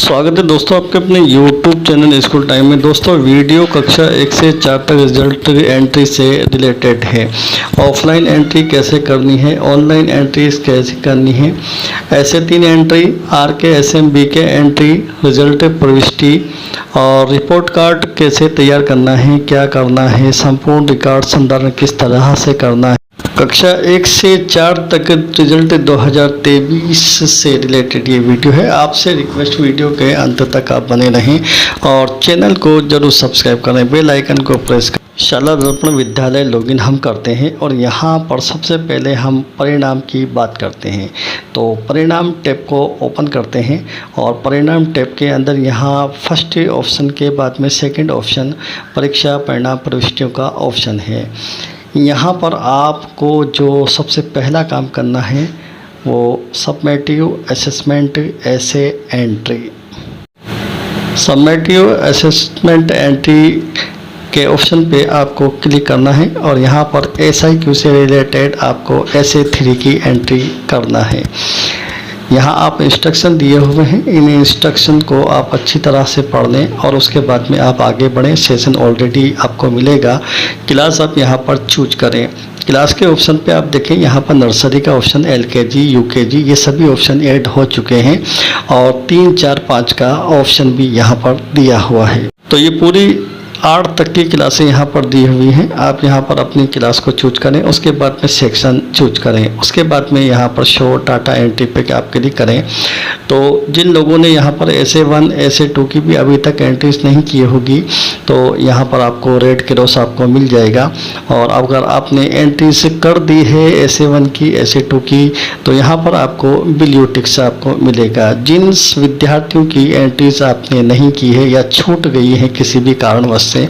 स्वागत है दोस्तों आपके अपने YouTube चैनल स्कूल टाइम में। दोस्तों वीडियो कक्षा 1 से 4 तक रिजल्ट एंट्री से रिलेटेड है। ऑफलाइन एंट्री कैसे करनी है, ऑनलाइन एंट्री कैसे करनी है, ऐसे 3 entry RK SM BK entry, result प्रविष्टि और रिपोर्ट कार्ड कैसे तैयार करना है, क्या करना है, संपूर्ण रिकॉर्ड संधारण किस तरह से करना है। कक्षा 1 से 4 तक रिजल्ट 2023 से रिलेटेड ये वीडियो है। आपसे रिक्वेस्ट वीडियो के अंत तक आप बने रहें और चैनल को जरूर सब्सक्राइब करें, बेल आइकन को प्रेस करें। शाला दर्पण विद्यालय लॉगिन हम करते हैं और यहाँ पर सबसे पहले हम परिणाम की बात करते हैं। तो परिणाम टैब को ओपन करते हैं और परिणाम टैब के अंदर यहाँ फर्स्ट ऑप्शन के बाद में सेकंड ऑप्शन परीक्षा परिणाम प्रविष्टियों का ऑप्शन है। यहाँ पर आपको जो सबसे पहला काम करना है वो समेटिव असेसमेंट ऐसे एंट्री। समेटिव असेसमेंट एंट्री के ऑप्शन पे आपको क्लिक करना है और यहाँ पर SIQ से रिलेटेड आपको ऐसे 3 की एंट्री करना है। यहाँ आप इंस्ट्रक्शन दिए हुए हैं, इन इंस्ट्रक्शन को आप अच्छी तरह से पढ़ लें और उसके बाद में आप आगे बढ़ें। सेशन ऑलरेडी आपको मिलेगा। क्लास आप यहाँ पर चूज करें। क्लास के ऑप्शन पे आप देखें, यहाँ पर नर्सरी का ऑप्शन, LKG UKG ये सभी ऑप्शन ऐड हो चुके हैं और 3 4 5 का ऑप्शन भी यहाँ पर दिया हुआ है। तो ये पूरी 8 तक की क्लासें यहाँ पर दी हुई हैं। आप यहाँ पर अपनी क्लास को चूज करें, उसके बाद में सेक्शन चूज करें, उसके बाद में यहाँ पर शो डाटा एंट्री पे आप क्लिक करें। तो जिन लोगों ने यहाँ पर SA1 SA2 की भी अभी तक एंट्रीज नहीं की होगी तो यहाँ पर आपको रेड क्रॉस आपको मिल जाएगा। और अगर आपने एंट्रीज कर दी है SA1 की SA2 की तो यहाँ पर आपको ब्लू टिक्स आपको मिलेगा। जिन विद्यार्थियों की एंट्रीज आपने नहीं की है या छूट गई है किसी भी कारणवश से,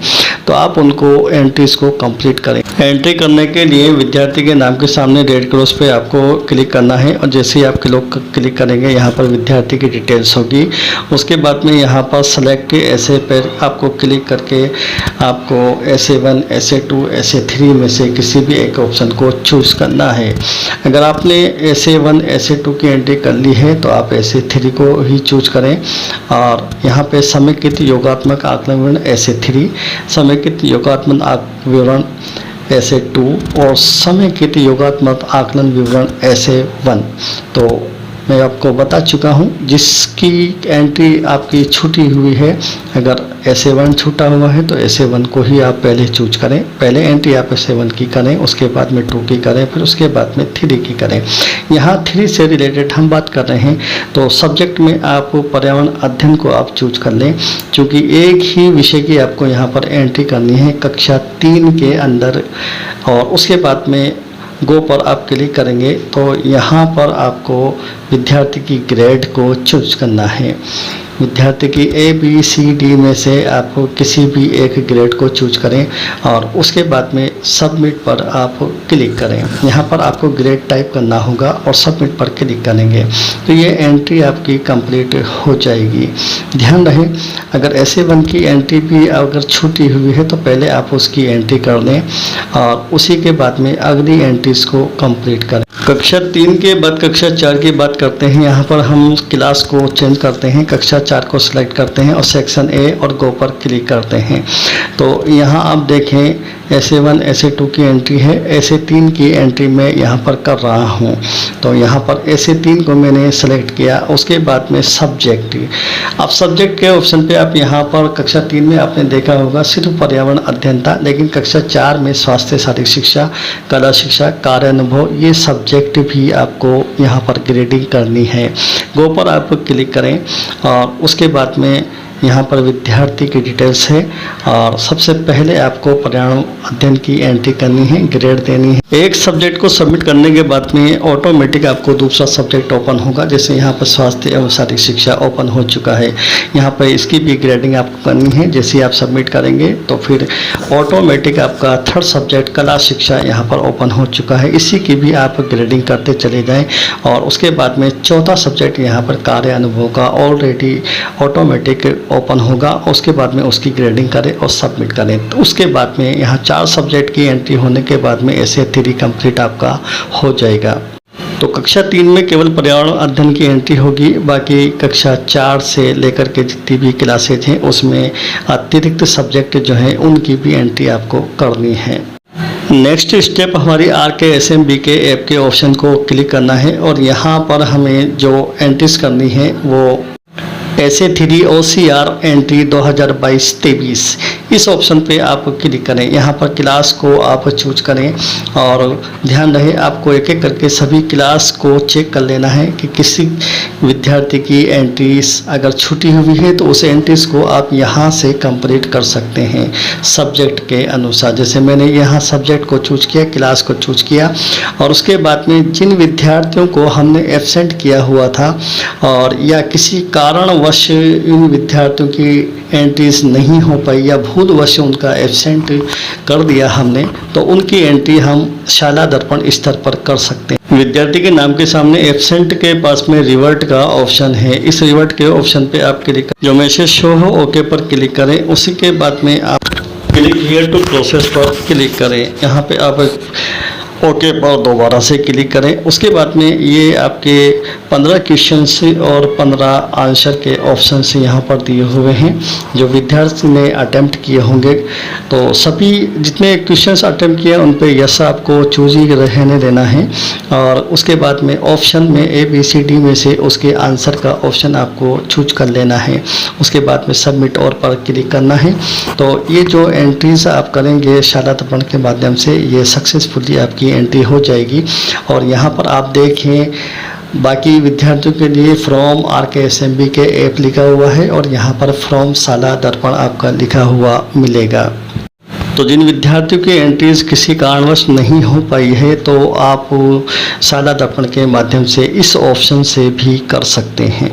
तो आप उनको एंट्रीज को कंप्लीट करें। एंट्री करने के लिए विद्यार्थी के नाम के सामने रेड क्रॉस पे आपको क्लिक करना है और जैसे ही आप क्लिक करेंगे यहाँ पर विद्यार्थी की डिटेल्स होगी। उसके बाद में यहाँ पर सेलेक्ट ऐसे पर आपको क्लिक करके आपको SA1 SA2 SA3 में से किसी भी एक ऑप्शन को चूज करना है। अगर आपने SA1 SA2 की एंट्री कर ली है तो आप SA3 को ही चूज करें और यहाँ पे समेकित योगात्मक आकलन विवरण SA3, समेकित योगात्मक विवरण SA2 और समेकित योगात्मक आकलन विवरण SA1। तो मैं आपको बता चुका हूँ, जिसकी एंट्री आपकी छूटी हुई है, अगर SA1 छूटा हुआ है तो SA1 को ही आप पहले चूज करें। पहले एंट्री आप SA1 की करें, उसके बाद में 2 की करें, फिर उसके बाद में 3 की करें। यहाँ 3 से रिलेटेड हम बात कर रहे हैं तो सब्जेक्ट में आप पर्यावरण अध्ययन को आप चूज कर लें, क्योंकि एक ही विषय की आपको यहाँ पर एंट्री करनी है कक्षा 3 के अंदर। और उसके बाद में गो पर आप क्लिक करेंगे तो यहाँ पर आपको विद्यार्थी की ग्रेड को चूज करना है। विद्यार्थी की ABCD में से आपको किसी भी एक ग्रेड को चूज करें और उसके बाद में सबमिट पर आप क्लिक करें। यहाँ पर आपको ग्रेड टाइप करना होगा और सबमिट पर क्लिक करेंगे तो ये एंट्री आपकी कंप्लीट हो जाएगी। ध्यान रहे, अगर SA1 की एंट्री भी अगर छूटी हुई है तो पहले आप उसकी एंट्री कर लें और उसी के बाद में अगली एंट्रीज को कंप्लीट करें। कक्षा 3 के बाद कक्षा 4 की बात करते हैं। यहाँ पर हम क्लास को चेंज करते हैं, कक्षा 4 को सिलेक्ट करते हैं और सेक्शन A और गो पर क्लिक करते हैं। तो यहाँ आप देखें SA1 SA2 की एंट्री है, SA3 की एंट्री मैं यहाँ पर कर रहा हूँ। तो यहाँ पर SA3 को मैंने सेलेक्ट किया। उसके बाद में सब्जेक्ट, अब सब्जेक्ट के ऑप्शन पे आप यहाँ पर कक्षा 3 में आपने देखा होगा सिर्फ पर्यावरण अध्ययन था, लेकिन कक्षा 4 में स्वास्थ्य शारीरिक शिक्षा, कला शिक्षा, कार्य अनुभव ये सब्जेक्ट भी आपको यहाँ पर ग्रेडिंग करनी है। गो पर आप क्लिक करें और उसके बाद में यहाँ पर विद्यार्थी की डिटेल्स है और सबसे पहले आपको पर्यावरण अध्ययन की एंट्री करनी है, ग्रेड देनी है। एक सब्जेक्ट को सबमिट करने के बाद में ऑटोमेटिक आपको दूसरा सब्जेक्ट ओपन होगा। जैसे यहाँ पर स्वास्थ्य एवं शारीरिक शिक्षा ओपन हो चुका है, यहाँ पर इसकी भी ग्रेडिंग आपको करनी है। जैसे आप सबमिट करेंगे तो फिर ऑटोमेटिक आपका 3rd सब्जेक्ट कला शिक्षा यहाँ पर ओपन हो चुका है, इसी की भी आप ग्रेडिंग करते चले जाएँ। और उसके बाद में 4था सब्जेक्ट यहाँ पर कार्य अनुभव का ऑलरेडी ऑटोमेटिक ओपन होगा। उसके बाद में उसकी ग्रेडिंग करें और सबमिट करें। तो उसके बाद में यहाँ 4 सब्जेक्ट की एंट्री होने के बाद में SA3 कंप्लीट आपका हो जाएगा। तो कक्षा 3 में केवल पर्यावरण अध्ययन की एंट्री होगी, बाकी कक्षा 4 से लेकर के जितनी भी क्लासेज हैं उसमें अतिरिक्त सब्जेक्ट जो हैं उनकी भी एंट्री आपको करनी है। नेक्स्ट स्टेप हमारी RKSMBK ऐप के ऑप्शन को क्लिक करना है और यहाँ पर हमें जो एंट्रीज करनी है वो SA3 OCR एंट्री 2022-23 इस ऑप्शन पे आप क्लिक करें। यहाँ पर क्लास को आप चूज करें और ध्यान रहे आपको एक एक करके सभी क्लास को चेक कर लेना है कि किसी विद्यार्थी की एंट्रीज अगर छूटी हुई है तो उस एंट्रीज को आप यहाँ से कंप्लीट कर सकते हैं सब्जेक्ट के अनुसार। जैसे मैंने यहाँ सब्जेक्ट को चूज किया, क्लास को चूज किया और उसके बाद में जिन विद्यार्थियों को हमने एब्सेंट किया हुआ था और या किसी कारणवश इन विद्यार्थियों की एंट्रीज नहीं हो पाई या भूलवश उनका एब्सेंट कर दिया हमने, तो उनकी एंट्री हम शाला दर्पण स्तर पर कर सकते हैं। विद्यार्थी के नाम के सामने एब्सेंट के पास में रिवर्ट का ऑप्शन है। इस रिवर्ट के ऑप्शन पे आप क्लिक करें, जो मैसेज शो हो ओके पर क्लिक करें। उसी के बाद में आप क्लिक हियर टू प्रोसेस पर क्लिक करें। यहाँ पे आप ओके पर दोबारा से क्लिक करें। उसके बाद में ये आपके 15 क्वेश्चन और 15 आंसर के ऑप्शन से यहाँ पर दिए हुए हैं जो विद्यार्थी ने अटेम्प्ट किए होंगे। तो सभी जितने क्वेश्चंस अटेम्प्ट किए उन पे यस आपको चूज ही रहने देना है और उसके बाद में ऑप्शन में ABCD में से उसके आंसर का ऑप्शन आपको चूज कर लेना है। उसके बाद में सबमिट और पर क्लिक करना है। तो ये जो एंट्रीज आप करेंगे शाला दर्पण के माध्यम से ये सक्सेसफुली आपकी एंट्री हो जाएगी। और यहाँ पर आप देखें बाकी विद्यार्थियों के लिए फ्रॉम RKSMBK ऐप लिखा हुआ है और यहाँ पर फ्रॉम शाला दर्पण आपका लिखा हुआ मिलेगा। तो जिन विद्यार्थियों की एंट्रीज किसी कारणवश नहीं हो पाई है तो आप शाला दर्पण के माध्यम से इस ऑप्शन से भी कर सकते हैं।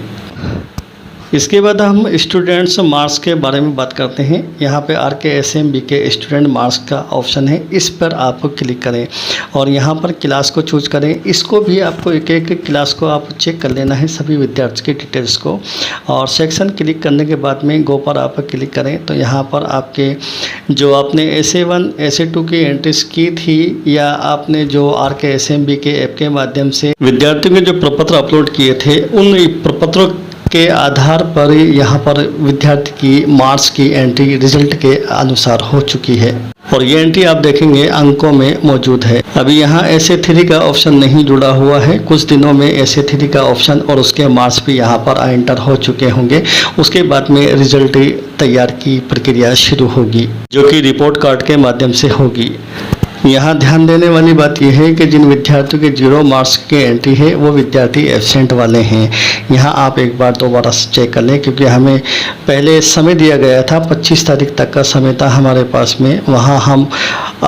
इसके बाद हम स्टूडेंट्स मार्क्स के बारे में बात करते हैं। यहाँ पे RKSMBK स्टूडेंट मार्क्स का ऑप्शन है, इस पर आप क्लिक करें और यहाँ पर क्लास को चूज करें। इसको भी आपको एक एक क्लास को आप चेक कर लेना है सभी विद्यार्थी की डिटेल्स को और सेक्शन क्लिक करने के बाद में गो पर आप क्लिक करें। तो यहाँ पर आपके जो आपने SA1 SA2 की एंट्रीज की थी या आपने जो RKSMBK ऐप के माध्यम से विद्यार्थियों के जो प्रपत्र अपलोड किए थे उन प्रपत्रों के आधार पर यहाँ पर विद्यार्थी की मार्क्स की एंट्री रिजल्ट के अनुसार हो चुकी है और ये एंट्री आप देखेंगे अंकों में मौजूद है। अभी यहाँ SA3 का ऑप्शन नहीं जुड़ा हुआ है, कुछ दिनों में SA3 का ऑप्शन और उसके मार्क्स भी यहाँ पर एंटर हो चुके होंगे। उसके बाद में रिजल्ट तैयार की प्रक्रिया शुरू होगी जो कि रिपोर्ट कार्ड के माध्यम से होगी। यहाँ ध्यान देने वाली बात यह है कि जिन विद्यार्थियों के 0 मार्क्स की एंट्री है वो विद्यार्थी एब्सेंट वाले हैं। यहाँ आप एक बार दोबारा चेक कर लें क्योंकि हमें पहले समय दिया गया था 25 तारीख तक का समय था हमारे पास में, वहाँ हम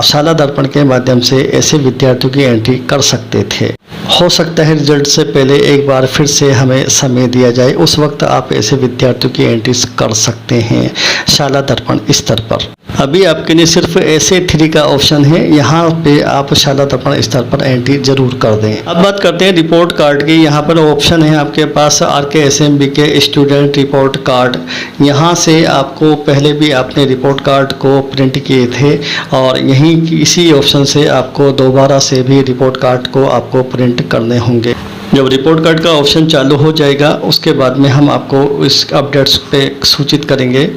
शाला दर्पण के माध्यम से ऐसे विद्यार्थियों की एंट्री कर सकते थे। हो सकता है रिजल्ट से पहले एक बार फिर से हमें समय दिया जाए, उस वक्त आप ऐसे विद्यार्थियों की एंट्रीज कर सकते हैं शाला दर्पण स्तर पर। अभी आपके लिए सिर्फ SA3 का ऑप्शन है, यहाँ पे आप शाला दर्पण स्तर पर एंट्री जरूर कर दें। अब बात करते हैं रिपोर्ट कार्ड की। यहाँ पर ऑप्शन है आपके पास RKSMBK स्टूडेंट रिपोर्ट कार्ड। यहाँ से आपको पहले भी आपने रिपोर्ट कार्ड को प्रिंट किए थे और यहीं इसी ऑप्शन से आपको दोबारा से भी रिपोर्ट कार्ड को आपको प्रिंट करने होंगे। जब रिपोर्ट कार्ड का ऑप्शन चालू हो जाएगा उसके बाद में हम आपको इस अपडेट्स पे सूचित करेंगे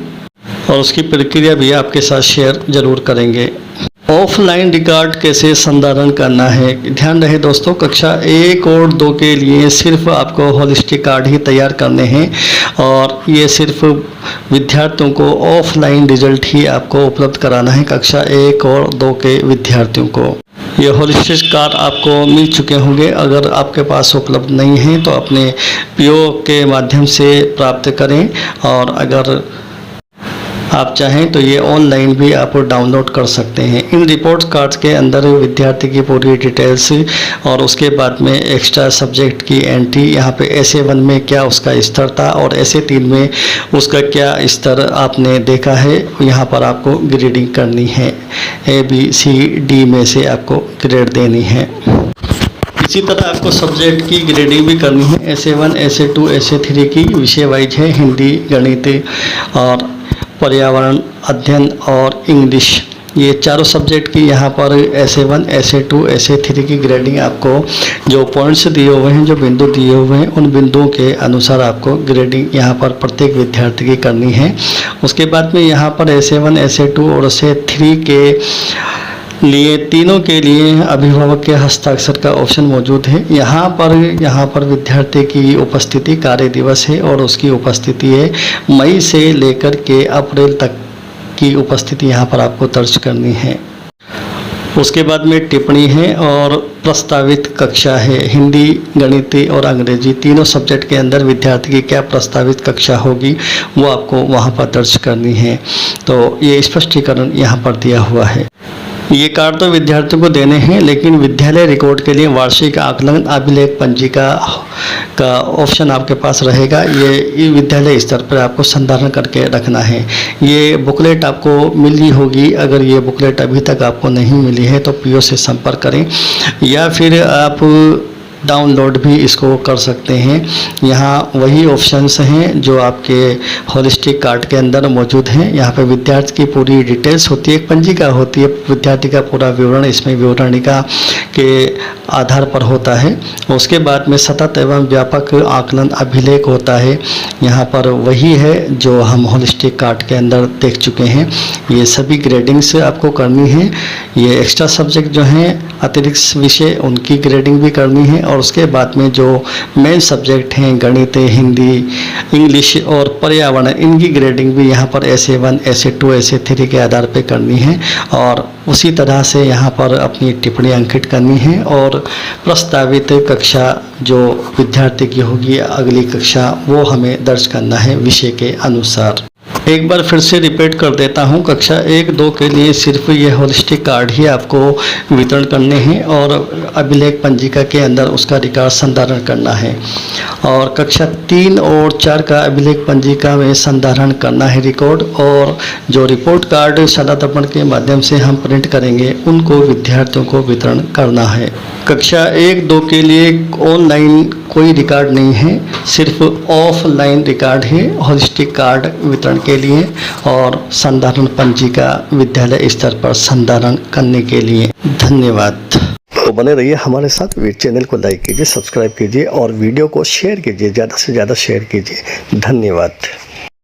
और उसकी प्रक्रिया भी आपके साथ शेयर जरूर करेंगे। ऑफलाइन रिकॉर्ड कैसे संधारण करना है, ध्यान रहे दोस्तों, कक्षा 1 और 2 के लिए सिर्फ आपको होलिस्टिक कार्ड ही तैयार करने हैं और ये सिर्फ विद्यार्थियों को ऑफलाइन रिजल्ट ही आपको उपलब्ध कराना है कक्षा 1 और 2 के विद्यार्थियों को। ये होलिस्टिक कार्ड आपको मिल चुके होंगे, अगर आपके पास उपलब्ध नहीं है तो अपने PO के माध्यम से प्राप्त करें और अगर आप चाहें तो ये ऑनलाइन भी आप डाउनलोड कर सकते हैं। इन रिपोर्ट कार्ड्स के अंदर विद्यार्थी की पूरी डिटेल्स और उसके बाद में एक्स्ट्रा सब्जेक्ट की एंट्री, यहाँ पे SA1 में क्या उसका स्तर था और SA3 में उसका क्या स्तर आपने देखा है, यहाँ पर आपको ग्रेडिंग करनी है। ABCD में से आपको ग्रेड देनी है। इसी तरह आपको सब्जेक्ट की ग्रेडिंग भी करनी है। SA1 SA2 SA3 की विषय वाइज है, हिंदी, गणित और पर्यावरण अध्ययन और इंग्लिश ये चारों सब्जेक्ट की यहाँ पर SA1, SA2, SA3 की ग्रेडिंग आपको जो पॉइंट्स दिए हुए हैं, जो बिंदु दिए हुए हैं, उन बिंदुओं के अनुसार आपको ग्रेडिंग यहाँ पर प्रत्येक विद्यार्थी की करनी है। उसके बाद में यहाँ पर SA1, SA2 और SA3 के लिए तीनों के लिए अभिभावक के हस्ताक्षर का ऑप्शन मौजूद है। यहाँ पर विद्यार्थी की उपस्थिति कार्य दिवस है और उसकी उपस्थिति है मई से लेकर के अप्रैल तक की उपस्थिति यहाँ पर आपको दर्ज करनी है। उसके बाद में टिप्पणी है और प्रस्तावित कक्षा है। हिंदी, गणित और अंग्रेजी तीनों सब्जेक्ट के अंदर विद्यार्थी की क्या प्रस्तावित कक्षा होगी वो आपको वहाँ पर दर्ज करनी है। तो ये स्पष्टीकरण यहाँ पर दिया हुआ है। ये कार्ड तो विद्यार्थियों को देने हैं, लेकिन विद्यालय रिकॉर्ड के लिए वार्षिक आकलन अभिलेख पंजिका का ऑप्शन आपके पास रहेगा। ये विद्यालय स्तर पर आपको संधारण करके रखना है। ये बुकलेट आपको मिली होगी। अगर ये बुकलेट अभी तक आपको नहीं मिली है तो PO से संपर्क करें या फिर आप डाउनलोड भी इसको कर सकते हैं। यहाँ वही ऑप्शंस हैं जो आपके होलिस्टिक कार्ड के अंदर मौजूद हैं। यहाँ पे विद्यार्थी की पूरी डिटेल्स होती है, एक पंजिका होती है, विद्यार्थी का पूरा विवरण इसमें विवरणिका के आधार पर होता है। उसके बाद में सतत एवं व्यापक आकलन अभिलेख होता है। यहाँ पर वही है जो हम होलिस्टिक कार्ड के अंदर देख चुके हैं। ये सभी ग्रेडिंग्स आपको करनी है। ये एक्स्ट्रा सब्जेक्ट जो हैं, अतिरिक्त विषय, उनकी ग्रेडिंग भी करनी है। और उसके बाद में जो मेन सब्जेक्ट हैं, गणित, हिंदी, इंग्लिश और पर्यावरण, इनकी ग्रेडिंग भी यहाँ पर SA1, SA2, SA3 के आधार पे करनी है। और उसी तरह से यहाँ पर अपनी टिप्पणी अंकित करनी है और प्रस्तावित कक्षा जो विद्यार्थी की होगी अगली कक्षा, वो हमें दर्ज करना है विषय के अनुसार। एक बार फिर से रिपीट कर देता हूँ, कक्षा 1, 2 के लिए सिर्फ ये होलिस्टिक कार्ड ही आपको वितरण करने हैं और अभिलेख पंजिका के अंदर उसका रिकॉर्ड संधारण करना है। और कक्षा 3 और 4 का अभिलेख पंजिका में संधारण करना है रिकॉर्ड, और जो रिपोर्ट कार्ड शाला दर्पण के माध्यम से हम प्रिंट करेंगे उनको विद्यार्थियों को वितरण करना है। कक्षा 1, 2 के लिए ऑनलाइन कोई रिकॉर्ड नहीं है, सिर्फ ऑफलाइन रिकॉर्ड है होलिस्टिक कार्ड वितरण के लिए और संधारण पंजिका विद्यालय स्तर पर संधारण करने के लिए। धन्यवाद। तो बने रहिए हमारे साथ। चैनल को लाइक कीजिए, सब्सक्राइब कीजिए और वीडियो को शेयर कीजिए, ज़्यादा से ज़्यादा शेयर कीजिए। धन्यवाद।